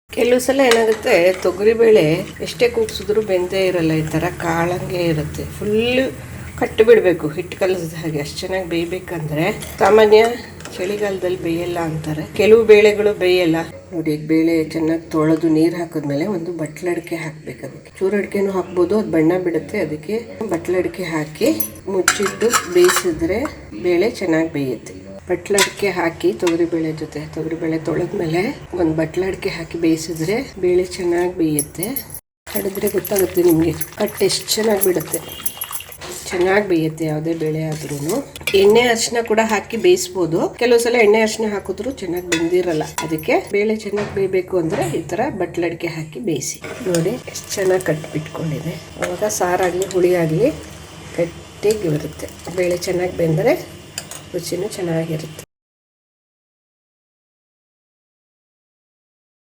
ಕೆಲವು ಸಲ ಏನಾಗುತ್ತೆ, ತೊಗರಿಬೇಳೆ ಎಷ್ಟೇ ಕೂಗ್ಸಿದ್ರು ಬೆಂದೇ ಇರಲ್ಲ, ಈ ಥರ ಕಾಳಂಗೆ ಇರುತ್ತೆ. ಫುಲ್ಲು ಕಟ್ಟು ಬಿಡಬೇಕು, ಹಿಟ್ಟು ಕಲಸಿದ ಹಾಗೆ. ಅಷ್ಟು ಚೆನ್ನಾಗಿ ಬೇಯಬೇಕಂದ್ರೆ ಸಾಮಾನ್ಯ ಚಳಿಗಾಲದಲ್ಲಿ ಬೇಯಲ್ಲ ಅಂತಾರೆ, ಕೆಲವು ಬೇಳೆಗಳು ಬೇಯಲ್ಲ. ನೋಡಿ, ಬೇಳೆ ಚೆನ್ನಾಗಿ ತೊಳೆದು ನೀರು ಹಾಕಿದ್ಮೇಲೆ ಒಂದು ಬಟ್ಲಡಿಕೆ ಹಾಕಬೇಕು. ಅದಕ್ಕೆ ಚೂರಡಿಕೆನೂ ಹಾಕ್ಬೋದು, ಅದು ಬಣ್ಣ ಬಿಡುತ್ತೆ. ಅದಕ್ಕೆ ಬಟ್ಲಡಿಕೆ ಹಾಕಿ ಮುಚ್ಚಿಟ್ಟು ಬೇಯಿಸಿದ್ರೆ ಬೇಳೆ ಚೆನ್ನಾಗಿ ಬೇಯುತ್ತೆ. ಬಟ್ಲಡಿಕೆ ಹಾಕಿ ತೊಗರಿಬೇಳೆ ಜೊತೆ ತೊಗರಿಬೇಳೆ ತೊಳೆದ್ಮೇಲೆ ಒಂದು ಬಟ್ಲಡಿಕೆ ಹಾಕಿ ಬೇಯಿಸಿದ್ರೆ ಬೇಳೆ ಚೆನ್ನಾಗಿ ಬೇಯುತ್ತೆ. ಕಡಿದ್ರೆ ಗೊತ್ತಾಗುತ್ತೆ ನಿಮಗೆ, ಕಟ್ಟು ಎಷ್ಟು ಚೆನ್ನಾಗಿ ಬಿಡುತ್ತೆ. ಚೆನ್ನಾಗಿ ಬೇಯುತ್ತೆ ಯಾವುದೇ ಬೇಳೆ ಆದ್ರೂ. ಎಣ್ಣೆ ಅರಿಶಿನ ಕೂಡ ಹಾಕಿ ಬೇಯಿಸ್ಬೋದು. ಕೆಲವು ಸಲ ಎಣ್ಣೆ ಅರಿಶಿನ ಹಾಕಿದ್ರು ಚೆನ್ನಾಗಿ ಬೆಂದಿರಲ್ಲ. ಅದಕ್ಕೆ ಬೇಳೆ ಚೆನ್ನಾಗಿ ಬೇಯಬೇಕು ಅಂದರೆ ಈ ಥರ ಬಟ್ಲಡಿಕೆ ಹಾಕಿ ಬೇಯಿಸಿ. ನೋಡಿ ಎಷ್ಟು ಚೆನ್ನಾಗಿ ಕಟ್ಬಿಟ್ಕೊಂಡಿದೆ. ಅವಾಗ ಸಾರಾಗಲಿ ಹುಳಿ ಆಗಲಿ ಗಟ್ಟಿಗೆ ಬರುತ್ತೆ. ಬೇಳೆ ಚೆನ್ನಾಗಿ ಬೆಂದರೆ ರುಚಿನೂ ಚೆನ್ನಾಗಿರುತ್ತೆ.